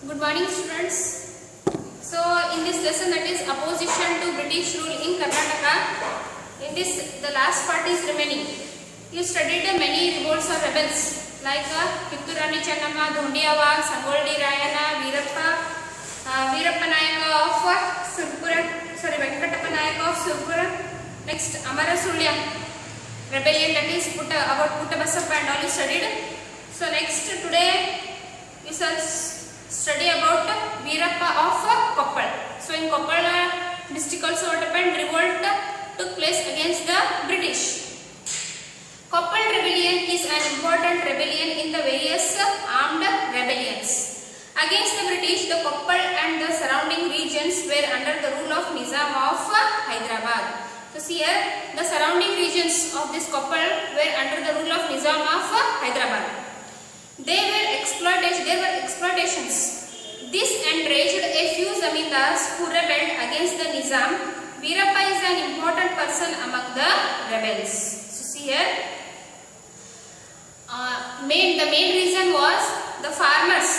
Good morning, students. So in this lesson, that is opposition to British rule in Karnataka, in this the last part is remaining. You studied many revolts or rebels like Kittur Rani Chennamma, Dhondiyawa, Sangoldi Rayana, Veerappa Nayaka of Surpura, Venkatappa Nayaka of Surpura. Next, Amarasulya rebellion, that is about Puttabasappa and all you studied. So next, today you shall study about Veerappa of Koppal. So in Koppal district also what happened? Revolt took place against the British. Koppal rebellion is an important rebellion in the various armed rebellions. Against the British, the Koppal and the surrounding regions were under the rule of Nizam of Hyderabad. So see here, the surrounding regions of this Koppal were under the rule of Nizam of Hyderabad. There were exploitations. This enraged a few zamindars who rebelled against the Nizam. Veerappa is an important person among the rebels. So see here, the main reason was the farmers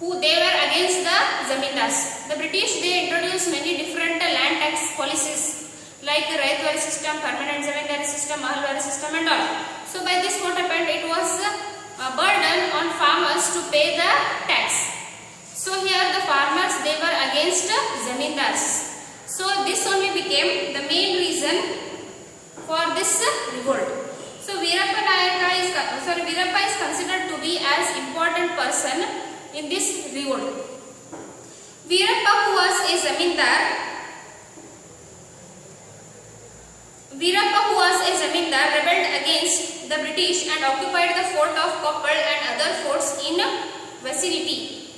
who they were against the zamindars. The British, they introduced many different land tax policies like the Raitwari system, permanent zamindari system, Mahalwari system and all. So by this what happened, it was a burden on farmers to pay the tax. So here the farmers, they were against zamindars. So this only became the main reason for this revolt. So Veerappa is considered to be as important person in this revolt. Veerappa, who was a zamindar, rebelled against the British and occupied the fort of Koppal and other forts in vicinity.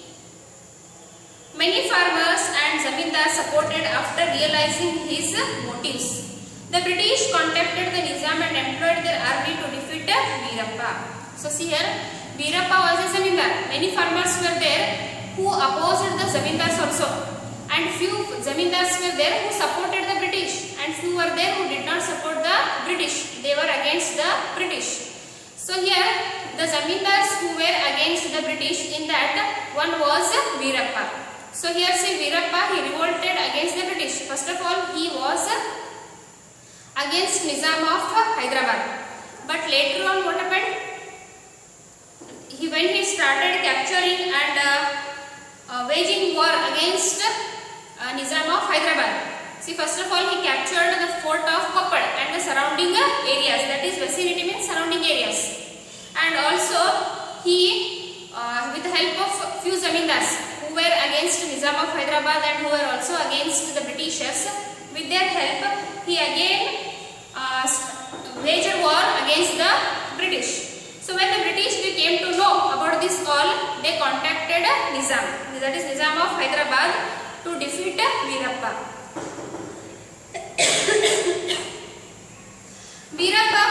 Many farmers and zamindars supported after realizing his motives. The British contacted the Nizam and employed their army to defeat Veerappa. So see here, Veerappa was a zamindar. Many farmers were there who opposed the zamindars also, and few zamindars were there who supported the British, and few were there who did not support the British. They were against the British. So here the zamindars who were against the British, in that one was Veerappa. So here see, Veerappa, he revolted against the British. First of all, he was against Nizam of Hyderabad. But later on what happened? When he started capturing and waging war against Nizam of Hyderabad. See, first of all, he captured the fort of Koppal and the surrounding areas, that is vicinity means surrounding areas. And also he, with the help of few zamindars who were against Nizam of Hyderabad and who were also against the Britishers, with their help, he again waged war against the British. So when the British came to know about this all, they contacted Nizam, that is Nizam of Hyderabad, to defeat Veerappa. Veerappa,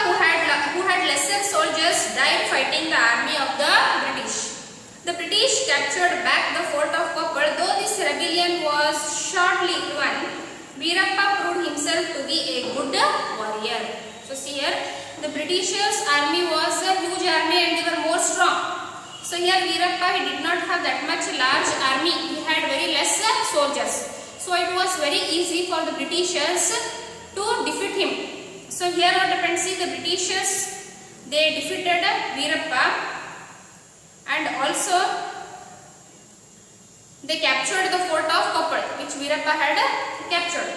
who had lesser soldiers, died fighting the army of the British. The British captured back the fort of Koppal. Though this rebellion was short-lived one, Veerappa proved himself to be a good warrior. So see here, the Britishers' army was a huge army and they were more strong. So here Veerappa, he did not have that much large army. He had very less soldiers. So it was very easy for the Britishers to defeat him. So here what happened, see, the Britishers, they defeated Veerappa and also they captured the fort of Koppal, which Veerappa had captured.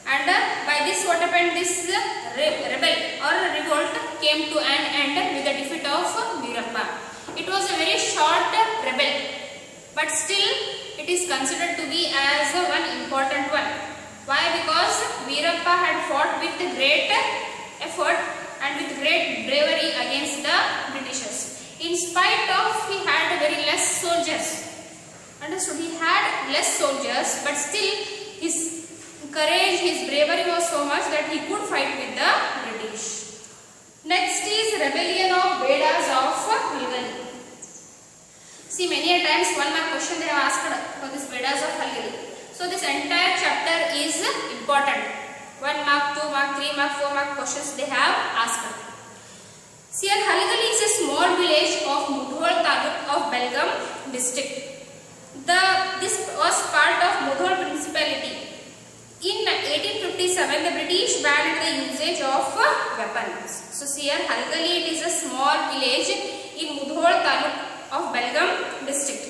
And by this what happened, this rebel or revolt came to an end with the defeat of Veerappa. It was a very short rebel, but still it is considered to be as one important one. Why? Because Veerappa had fought with great effort and with great bravery against the Britishers. In spite of he had very less soldiers. Understood? He had less soldiers, but still his courage, his bravery was so much that he could fight with the British. Next is rebellion of Vedas of Halgali. See, many a times one mark question they have asked for this Vedas of Halgali. So this entire chapter is important. 1 mark, 2 mark, 3 mark, 4 mark questions they have asked. See, Halgali is a small village of Mudhol Taluk of Belgaum district. This was part of Mudhol Principality. In 1857, the British banned the usage of weapons. So here Halgali, it is a small village in Mudhol Taluk of Belgaum district.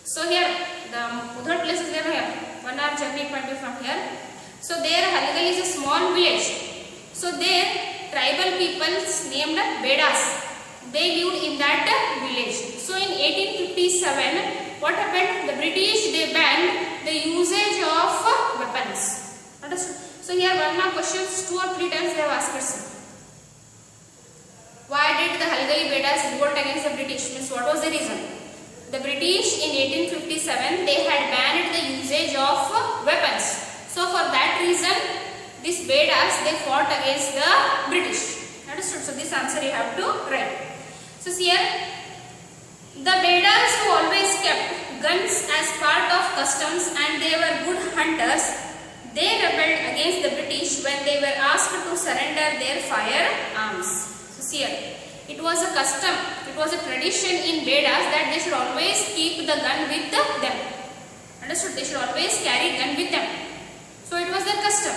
So here the Mudhol place is there, 1 hour journey point from here. So there Halgali is a small village. So there tribal peoples named Bedas, they lived in that village. So in 1857, what happened? The British, they banned the usage of weapons. Understood? So here one more questions, 2 or 3 times they have asked us. Why did the Halgali Bedas revolt against the British? Means what was the reason? The British in 1857, they had banned the usage of weapons. So for that reason, these Bedas, they fought against the British. Understood? So this answer you have to write. So here, the Bedas who always kept guns as part of customs and they were good hunters, they rebelled against the British when they were asked to surrender their firearms. So here, it was a custom, it was a tradition in Bedas that they should always keep the gun with them. Understood? They should always carry gun with them. So it was their custom.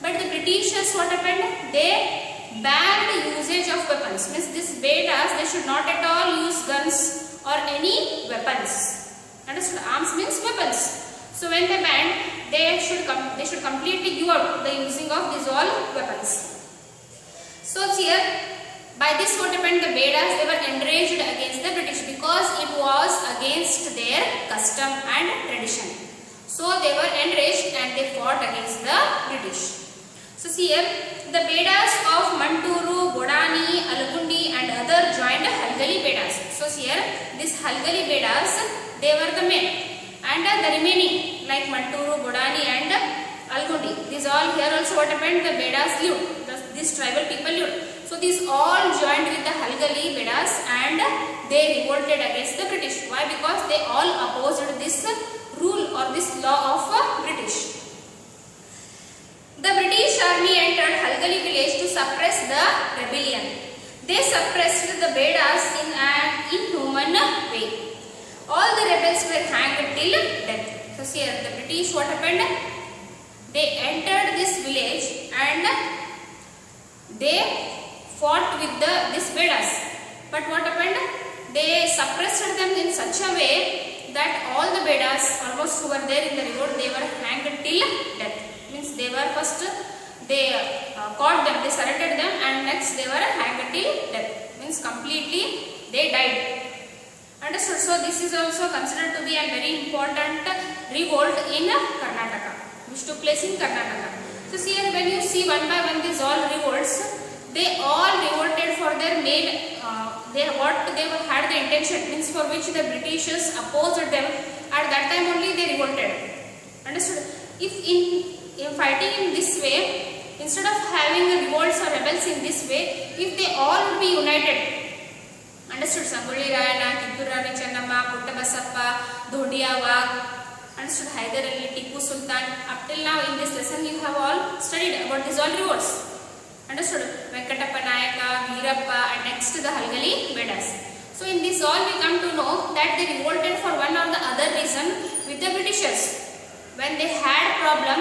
But the Britishers, what happened? They banned the usage of weapons. Means this Bedas, they should not at all use guns or any weapons. Understood? Arms means weapons. So when they banned, they should completely give up the using of these all weapons. So here, by this what happened? The Bedas, they were enraged against the British because it was against their custom and tradition. So they were enraged and they fought against the British. So see here, the Bedas of Manturu, Bodani, Algundi and other joined Halgali Bedas. So here, this Halgali Bedas, they were the men, and the remaining like Manturu, Bodani and Algundi, these all here also what happened? The Bedas lived, these tribal people lived. So these all joined with the Halgali Bedas and they revolted against the British. Why? Because they all opposed this rule or this law of British. The British army entered Halgali village to suppress the rebellion. They suppressed the Bedas in an inhuman way. All the rebels were hanged till death. So here the British, what happened? They entered this village and they fought with this Bedas. But what happened? They suppressed them in such a way that all the Bedas, almost who were there in the revolt, they were hanged till death. Means they were first, they caught them, they surrendered them, and next they were hanged till death. Means completely they died. Understood? So this is also considered to be a very important revolt in Karnataka, which took place in Karnataka. So see here, when you see one by one these all revolts, they all revolted for their main, they had the intention, means for which the Britishers opposed them. At that time only they revolted. Understood? If in fighting in this way, instead of having revolts or rebels in this way, if they all would be united, understood? Sangoli Rayana, Kitturani Channamma, Puttabasappa, Dhodia Wag, understood? Hyder Ali, Tipu Sultan. Up till now in this lesson you have all studied about these all revolts. Understood? Venkatappa Nayaka, Veerappa and next the Halgali Bedas. So in this all we come to know that they revolted for one or the other reason with the Britishers. When they had problem,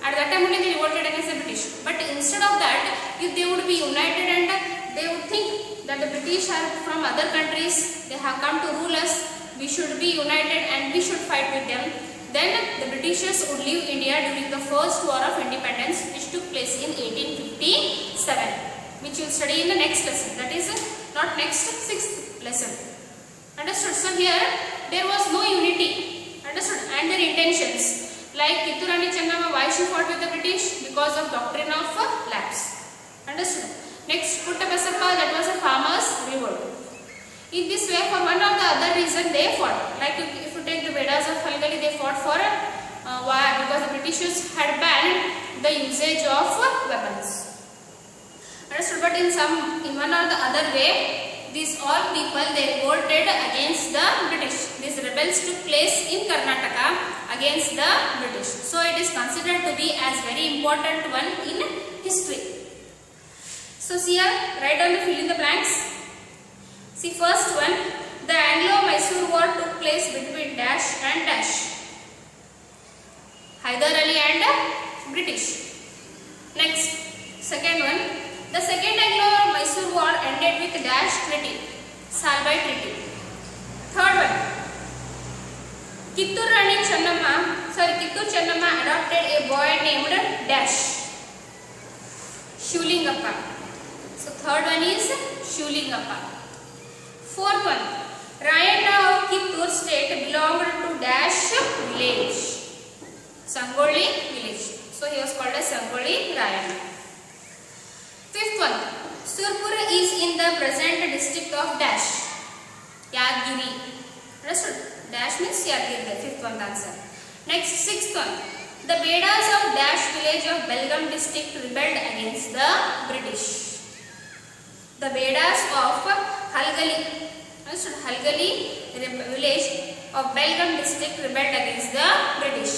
at that time only they revolted against the British. But instead of that, if they would be united and they would think that the British are from other countries, they have come to rule us, we should be united and we should fight with them, then the Britishers would leave India during the first war of independence, which took place in 1857, which you will study in the next lesson. That is not next, 6th lesson. Understood? So here there was no unity. Understood? And their intentions. Like Kitturani Channamma, why she fought with the British? Because of doctrine of lapse. Understood? Next, Puttabasappa, that was a farmers' revolt. In this way, for one or the other reason, they fought. Like if you take the Bedas of Halgali, they fought for why? Because the Britishers had banned the usage of weapons. Understood? But in one or the other way, these all people, they revolted against the British. These rebels took place in Karnataka against the British. So it is considered to be as very important one in history. So see here, write down the fill in the blanks. See first one, the Anglo-Mysore War dash and dash. Hyder Ali and British. Next, second one. The second Anglo-Mysore war ended with dash treaty, Salbai Treaty. Third one. Kittur Chennamma adopted a boy named dash, Shivlingappa. So third one is Shivlingappa. Fourth one. Rayana of Kittur state belonged to dash village, Sangoli village. So he was called as Sangoli Rayana. Fifth one. Surpur is in the present district of dash, Yadgiri. Understood? Dash means Yadgiri. The fifth one answer. Next, sixth one. The Bedas of dash village of Belgaum district rebelled against the British. The Bedas of Halgali, Halgali village of Belgaum district rebelled against the British.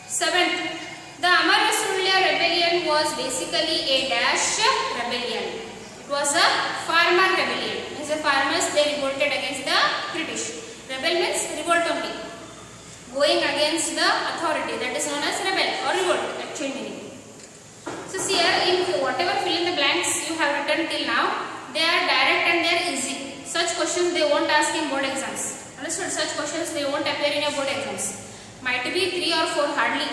Seventh, the Amarasuriya rebellion was basically a dash rebellion. It was a farmer rebellion. As a farmers, they revolted against the British. Rebel means revolt only, going against the authority. That is known as rebel or revolt, actual meaning. So see here, in whatever fill in the blanks you have written till now, they are direct and they are easy. Such questions they won't ask in board exams. Understood? Such questions they won't appear in your board exams. Might be 3 or 4 hardly.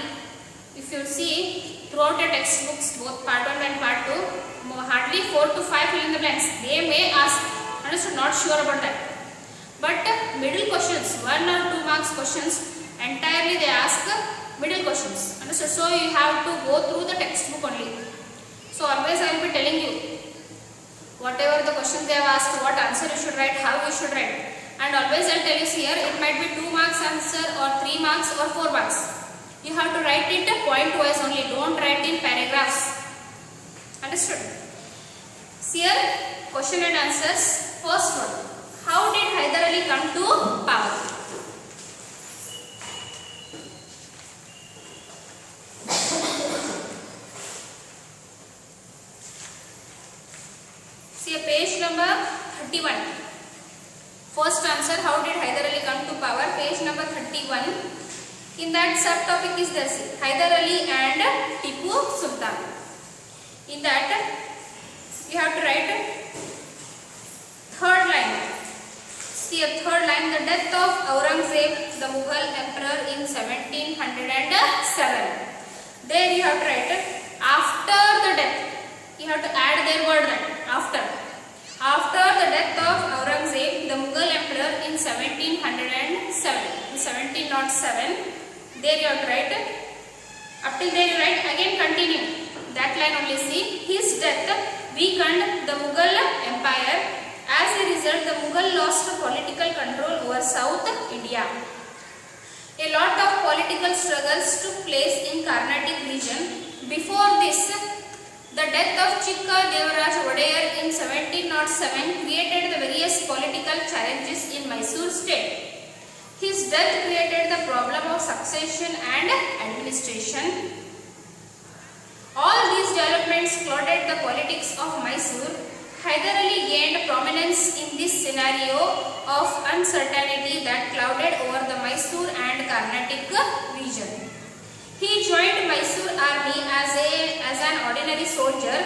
If you see throughout your textbooks, both part 1 and part 2, hardly 4 to 5 fill in the blanks. They may ask. Understood? Not sure about that. But middle questions, 1 or 2 marks questions, entirely they ask middle questions. Understood? So you have to go through the textbook only. So always I will be telling you, whatever the questions they have asked, what answer you should write, how you should write. And always I will tell you here, it might be 2 marks answer or 3 marks or 4 marks. You have to write it point wise only, don't write in paragraphs. Understood? See here, question and answers. First one, how did Hyder Ali come to power? See page number 31. First answer, how did Hyder Ali come to power? Page number 31. In that subtopic is this, Hyder Ali and Tipu Sultan. In that you have to write third line. See a third line, the death of Aurangzeb, the Mughal emperor in 1707. There you have to write after the death. You have to add their word that after. After the death of Aurangzeb, the Mughal emperor in 1707. There you have to write. Up till there you write, again continue. That line only see. His death weakened the Mughal empire. As a result, the Mughal lost political control over South India. A lot of political struggles took place in Carnatic region. Before this, the death of Chikka Devaraj Wadayar in 1707 created the various political challenges in Mysore state. His death created the problem of succession and administration. All these developments clouded the politics of Mysore. Hyder Ali gained prominence in this scenario of uncertainty that clouded over the Mysore and Carnatic region. He joined Mysore army as an ordinary soldier,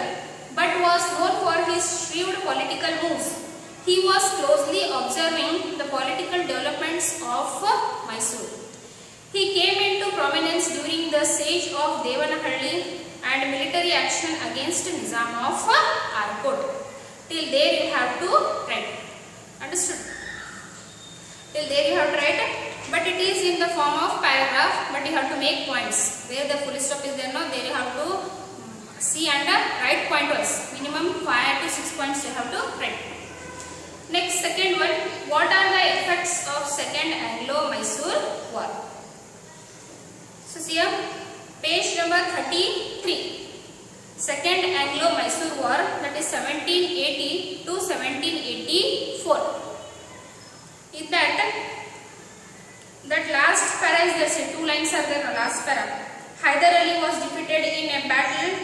but was known for his shrewd political moves. He was closely observing the political developments of Mysore. He came into prominence during the siege of Devanahalli and military action against Nizam of Arcot. Till there you have to write. Understood? Till there you have to write, but it is in the form of paragraph, but you have to make points. Where the full stop is there, no, there you have to see and write point wise. Minimum 5 to 6 points you have to write. Next, second one, what are the effects of Second Anglo-Mysore War? So see here, page number 33. Second Anglo-Mysore War, that is 1780 to 1784. In that last para is there, say 2 lines are there, last para. Hyder Ali was defeated in a battle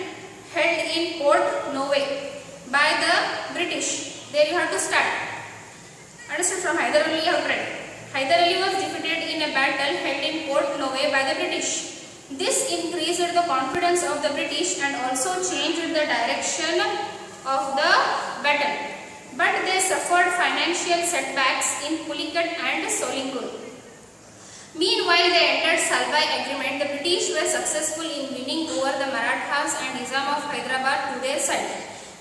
held in Port Norway by the British. There you have to start. Understood? From Hyder Ali you have to write. Hyder Ali was defeated in a a battle held in Port Noe by the British. This increased the confidence of the British and also changed the direction of the battle. But they suffered financial setbacks in Pulicat and Solingur. Meanwhile, they entered Salbai Agreement. The British were successful in winning over the Marathas and Nizam of Hyderabad to their side.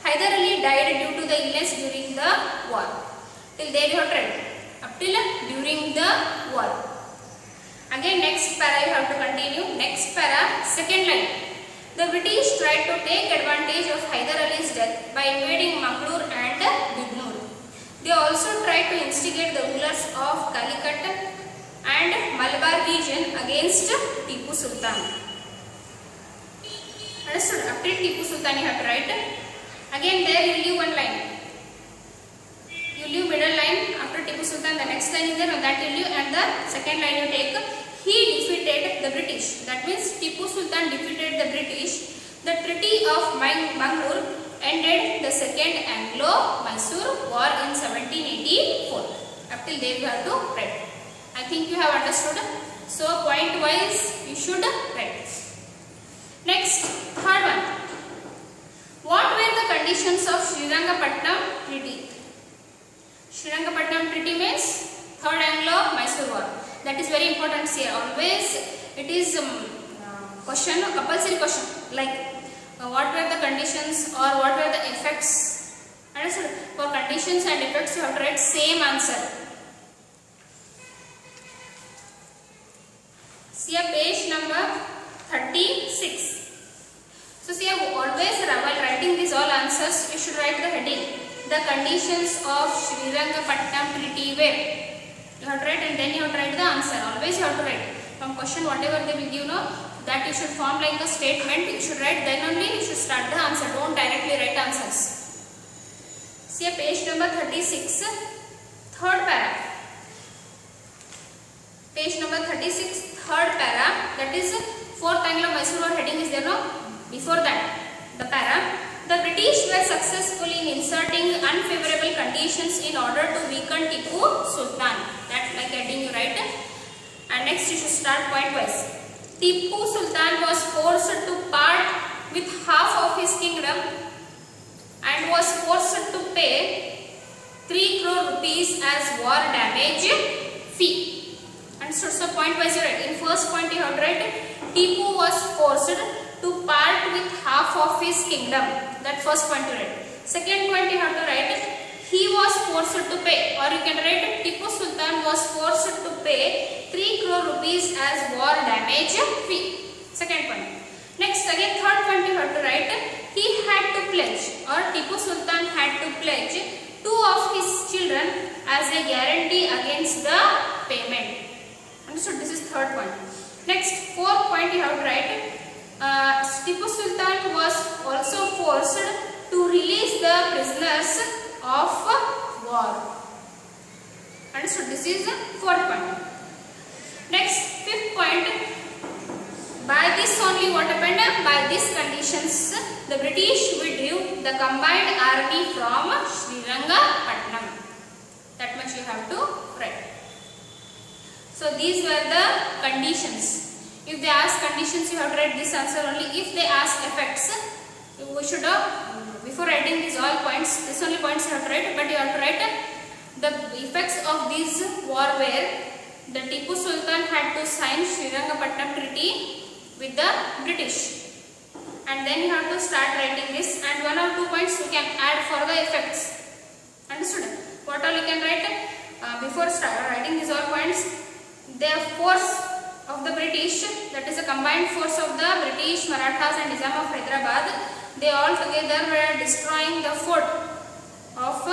Hyder Ali died due to the illness during the war. Till there you have read. Up till during the war. Again next para you have to continue. Next para, second line. The British tried to take advantage of Hyder Ali's death by invading Mangalore and Bignur. They also tried to instigate the rulers of Calicut and Malabar region against Tipu Sultan. Understood? Up till Tipu Sultan you have to write. Again there you leave one line. You leave middle line after Tipu Sultan, the next line is there, on that you leave, and the second line you take. He defeated the British. That means Tipu Sultan defeated the British. The Treaty of Mangalore ended the Second Anglo-Mysore War in 1784. Up till there you have to write. I think you have understood. So point wise you should write. Next, third one. What were the conditions of Srirangapatnam Treaty? Srirangapatnam Treaty means Third Anglo-Mysore War. That is very important here. Always it is question, compulsory question, like what were the conditions or what were the effects. Understood? For conditions and effects you have to write same answer. See a page number 36. So see, always while writing these all answers you should write the heading. The conditions of Srirangapatnam Treaty were. You have to write and then you have to write the answer. Always you have to write. From question whatever they will give, that you should form like a statement. You should write, then only you should start the answer. Don't directly write answers. See a page number 36. Third para. Page number 36. Third para. That is fourth Anglo-Mysore War heading is there, no? Before that, the para. The British were successful in inserting unfavorable conditions in order to weaken Tipu Sultan. That like heading you write. And next you should start point wise. Tipu Sultan was forced to part with half of his kingdom and was forced to pay 3 crore rupees as war damage fee. And so point wise you write. In first point you have to write Tipu was forced to part with half of his kingdom. That first point to write. Second point you have to write he was forced to pay, or you can write Tipu Sultan was forced to pay 3 crore rupees as war damage fee. Second point. Next again third point you have to write he had to pledge, or Tipu Sultan had to pledge 2 of his children as a guarantee against the payment. Understood? This is third point. Next fourth point you have to write Tipu Sultan was also forced to release the prisoners of war. Understood? This is the fourth point. Next, fifth point. By this only what happened? By these conditions, the British withdrew the combined army from Srirangapatnam. That much you have to write. So these were the conditions. If they ask conditions, you have to write this answer only. If they ask effects, we should have, before writing these all points, this only points you have to write, but you have to write the effects of this war were the Tipu Sultan had to sign Srirangapatnam Treaty with the British. And then you have to start writing this, and 1 or 2 points you can add for the effects. Understood? What all you can write? Before writing these all points, the force of the British, that is a combined force of the British, Marathas and Nizam of Hyderabad, they all together were destroying the fort of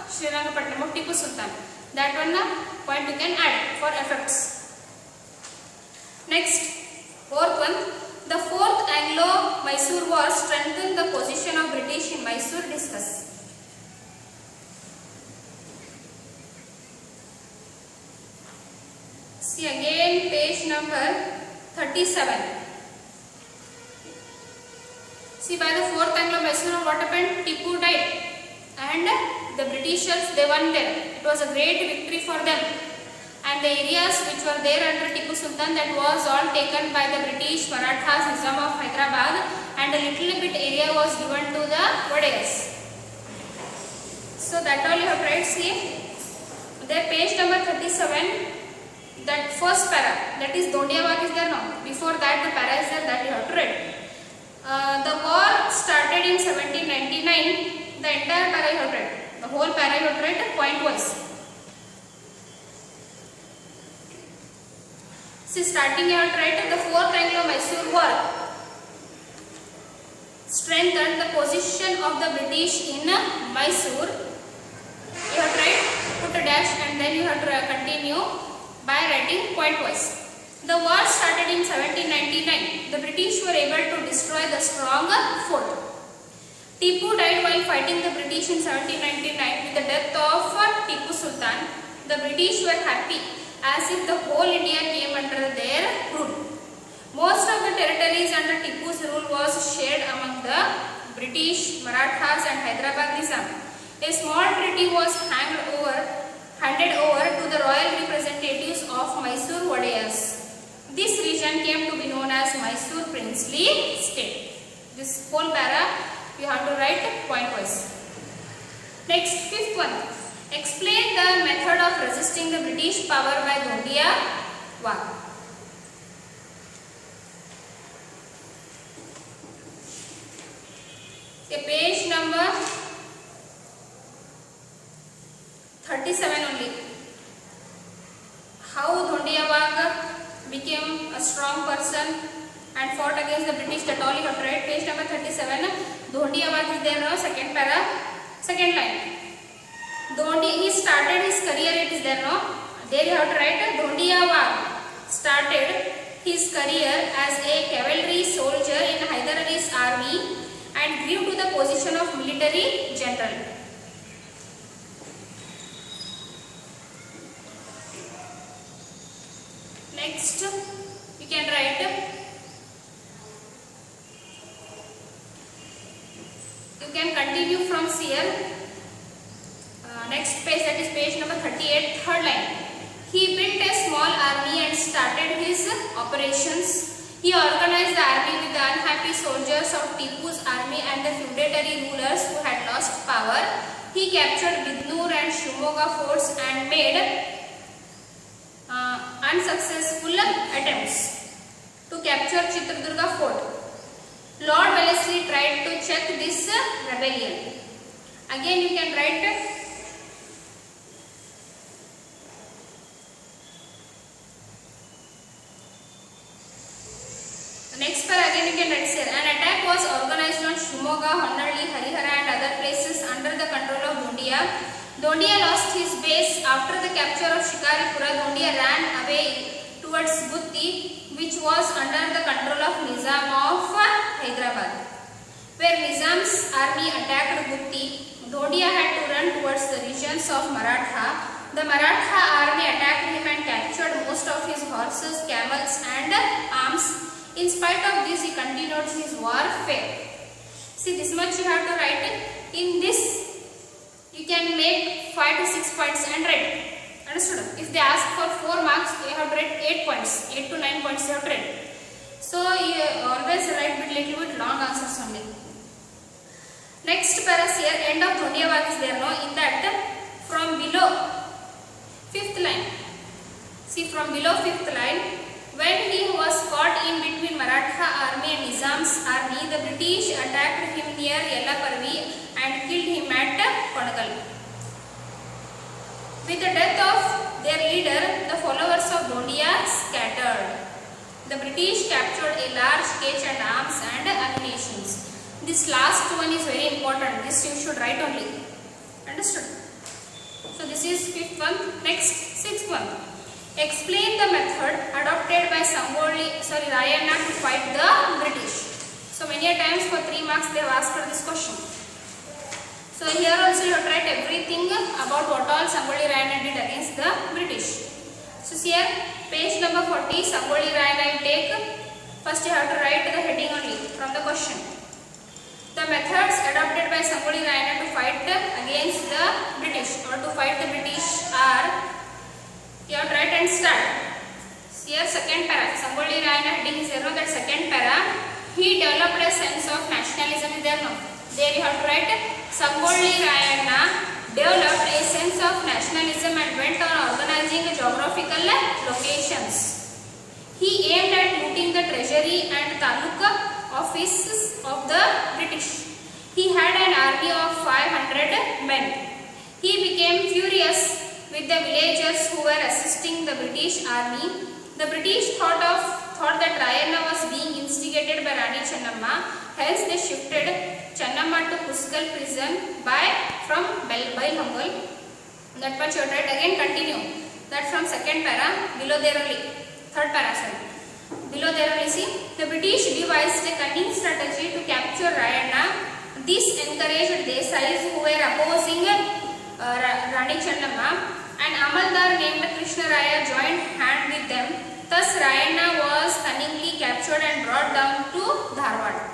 Srirangapatnam of Tipu Sultan. That one point you can add for effects. Next, fourth one, the fourth Anglo-Mysore War strengthened the position of British in Mysore. Discuss. See again page number 37. See, by the fourth Anglo-Mysore what happened? Tipu died and the Britishers, they won there. It was a great victory for them. and the areas which were there under Tipu Sultan, that was all taken by the British Marathas, Nizam of Hyderabad, and a little bit area was given to the Wadayas. So that all you have tried. See there, page number 37, that first para, that is Dondiya Bagh is there now. Before that the para is there, that you have to read. The war started in 1799. The entire para you have to read. The whole para you have to read point wise. See, starting you have to write the 4th Anglo-Mysore War strengthened the position of the British in Mysore. You have to write, put a dash, and then you have to continue by writing point wise. The war started in 1799. The British were able to destroy the strong fort. Tipu died while fighting the British in 1799. With the death of Tipu Sultan, the British were happy, as if the whole India came under their rule. Most of the territories under Tipu's rule was shared among the British, Marathas and Hyderabad Nizam. A small treaty was handed over to the royal representatives of Mysore Wadayas. This region came to be known as Mysore Princely State. This whole para you have to write point wise. Next, 5th one. Explain the method of resisting the British power by Dondiya Bagh. Page number 37 only. How Dondiya Bagh became a strong person and fought against the British, that all you have to write. Page number 37. Dondiya Bagh is there now, second para, second line. He started his career, it is there now. There you have to write Dondiya Bagh started his career as a cavalry soldier in Hyder Ali's army and grew to the position of military general. Next, you can write, you can continue from here. Next page, that is page number 38, third line. He built a small army and started his operations. He organized the army with the unhappy soldiers of Tipu's army and the feudatory rulers who had lost power. He captured Bidnur and Shimoga forts and made unsuccessful attempts to capture Chitradurga fort. Lord Wellesley tried to check this rebellion. Again you can write, next part again you can write here. An attack was organized on Shimoga, Honnalli, Harihara and other places under the control of Dondiya. Dondiya lost his base. After the capture of Shikaripura, Dondiya ran away towards Butti, which was under the control of Nizam of Hyderabad. Where Nizam's army attacked Butti, Dondiya had to run towards the regions of Maratha. The Maratha army attacked him and captured most of his horses, camels and arms. In spite of this, he continued his warfare. See, this much you have to write. In this, you can make 5 to 6 points and write. Understood? If they ask for 4 marks, you have to write 8 points. 8 to 9 points you have to write. So, you always write little bit long answers only. Next para here, end of Dondiya Bagh is there. No, in that, from below 5th line. See, from below 5th line. When he was caught in between Maratha army and Nizam's army, the British attacked him near Yellaparvi and killed him at Konagal. With the death of their leader, the followers of Dondiya scattered. The British captured a large catch and arms and ammunition. This last one is very important. This you should write only. Understood? So this is 5th one. Next, 6th one. Explain the method adopted by Rayana to fight the British. So many times for 3 marks they have asked for this question. So here also you have to write everything about what all Sangoli Rayana did against the British. So here page number 40, Sangoli Rayana you take. First you have to write the heading only from the question. The methods adopted by Sangoli Rayana to fight against the British or to fight the British are: You have to write and start. Here second para, Sangolli Rayana heading is there, no, that second para. He developed a sense of nationalism is there, no. There you have to write Sangolli Rayana developed a sense of nationalism and went on organizing geographical locations. He aimed at looting the treasury and taluk offices of the British. He had an army of 500 men. He became furious with the villagers who were assisting the British army. The British thought that Rayana was being instigated by Rani Channamma. Hence they shifted Channamma to Puskal prison from Bailhambal. That part you write. Again continue. That from second para, below there only. Third para, sorry. Below there only see. The British devised a cunning strategy to capture Rayana. This encouraged Desais who were opposing Rani Channamma, and Amaldar named Krishna Raya joined hand with them. Thus Rayana was cunningly captured and brought down to Dharwad.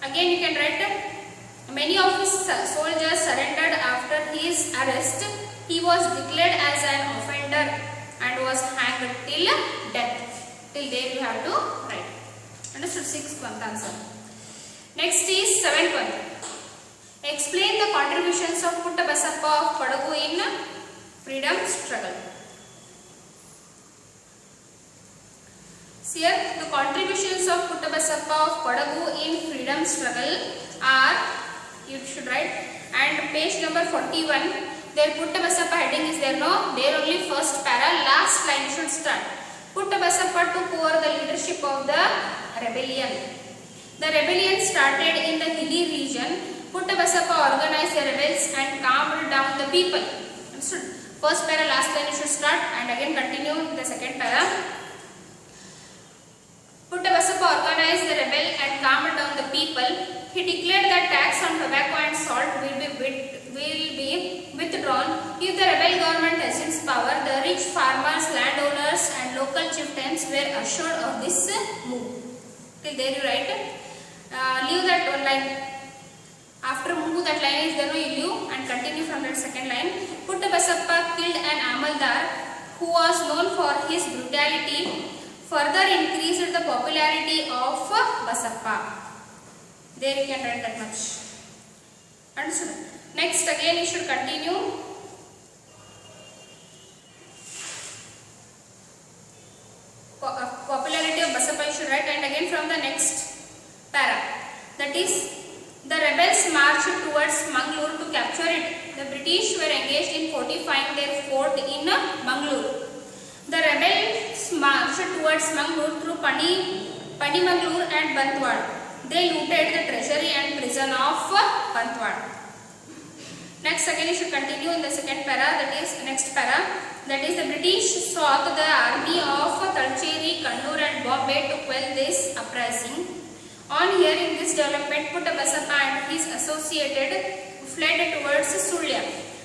Again you can write, many of his soldiers surrendered after his arrest. He was declared as an offender and was hanged till death. Till there you have to write. Understood? Sixth one answer. Next is seventh one. Explain the contributions of Putta Basappa of Kodagu in freedom struggle. Here the contributions of Putta Basappa of Kodagu in freedom struggle are, you should write, and page number 41, there Putta Basappa heading is there, no, there only first para, last line you should start. Putta Basappa took over the leadership of the rebellion. The rebellion started in the hilly region. Putta Basappa organized the rebels and calmed down the people. Understood? First para, last line you should start and again continue in the second para. Putta Basappa organized the rebel and calmed down the people. He declared that tax on tobacco and salt will be withdrawn if the rebel government assumes power. The rich farmers, landowners and local chieftains were assured of this move. Till there you write. Leave that one line. After move that line is there, no, you leave and continue from that second line. Putta Basappa killed an Amaldar who was known for his brutality. Further increased the popularity of Basappa. There you can write that much. Understood? Next again you should continue. Popularity of Basappa you should write, and again from the next para. That is, the rebels marched towards Mangalore to capture it. The British were engaged in fortifying their fort in Mangalore. The rebels marched towards Mangalore through Panimangalore and Bantwad. They looted the treasury and prison of Bantwad. Next again you should continue in the second para, that is next para. That is, the British sought the army of Talcheri, Kannur and Bombay to quell this uprising. On hearing this development, Putta Basappa and his associated fled towards Sulya.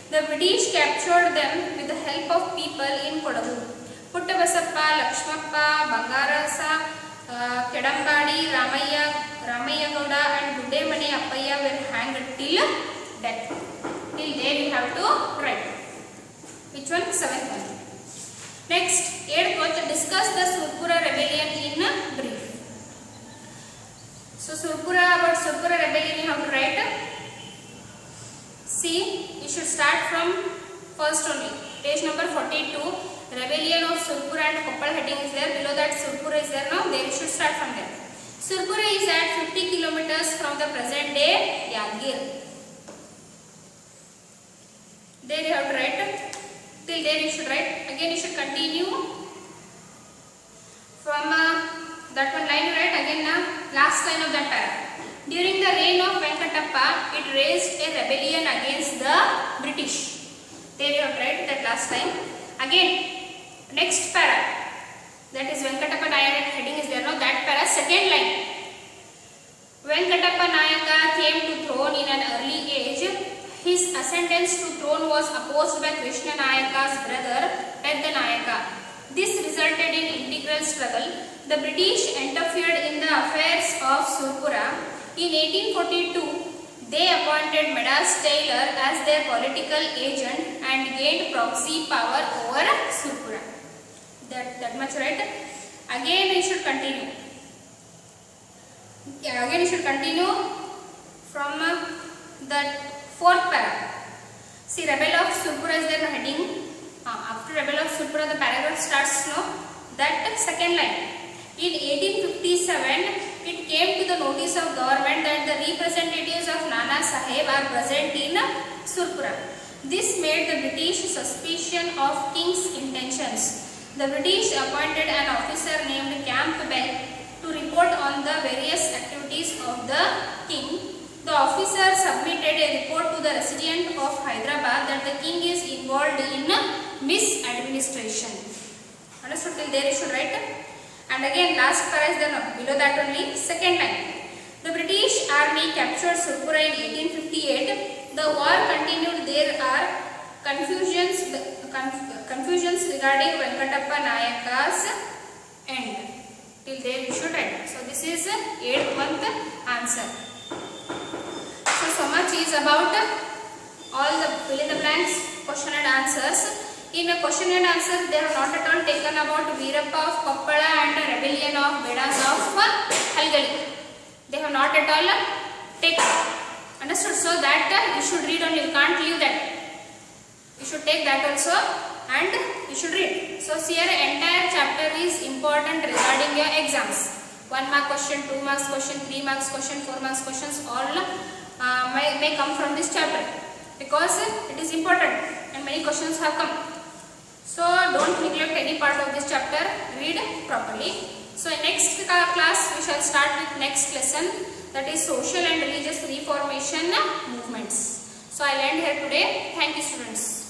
The British captured them with the help of people in Kodagu. Putta Basappa, Lakshmappa, Bangarasa, Kedambadi, Ramaya Gowda and Gudemani Appaya were hanged till death. Till there you have to write. Which one? Seventh one. Next, eighth one, discuss the Surpura rebellion in brief. So about Surpura rebellion you have to write. See, you should start from first only. Page number 42. Rebellion of Surpura and Koppal heading is there. Below that Surpura is there now. There you should start from there. Surpura is at 50 kilometers from the present day Yadgir. There you have to write. Till there you should write. Again you should continue. From that one line you write again last line of that para. During the reign of Venkatappa, it raised a rebellion against the British. There you have to write that last time. Again, next para. That is Venkatappa Nayaka heading is there now. That para, second line. Venkatappa Nayaka came to throne in an early age. His ascendance to throne was opposed by Krishna Nayaka's brother Pedda Nayaka. This resulted in integral struggle. The British interfered in the affairs of Surpura. In 1842, they appointed Medas Taylor as their political agent and gained proxy power over Surpura. That much right. Again we should continue. Again we should continue from the fourth para. See, rebel of Surpura is their heading. After rebel of Surpura, the paragraph starts now. That second line. In 1857, it came to the notice of government that the representatives of Nana Saheb are present in Surpura. This made the British suspicion of king's intentions. The British appointed an officer named Campbell to report on the various activities of the king. The officer submitted a report to the resident of Hyderabad that the king is involved in misadministration. Understood? Till there you should write. And again last para is there below that only. Second line. The British army captured Surpura in 1858. The war continued. There are confusions regarding Venkatappa Nayaka's end. Till there you should write. So this is 8th month answer. So much is about all the fill in the blanks, question and answers. In a question and answer, they have not at all taken about Veerappa of Koppala and the rebellion of Bedas of Halgali. They have not at all taken. Understood? So that you should read only. You can't leave that. You should take that also and you should read. So here entire chapter is important regarding your exams. 1 mark question, 2 marks question, 3 marks question, 4 marks questions, all may come from this chapter because it is important and many questions have come. So don't neglect any part of this chapter, read properly. So in next class we shall start with next lesson, that is social and religious reformation movements. So I will end here today. Thank you students.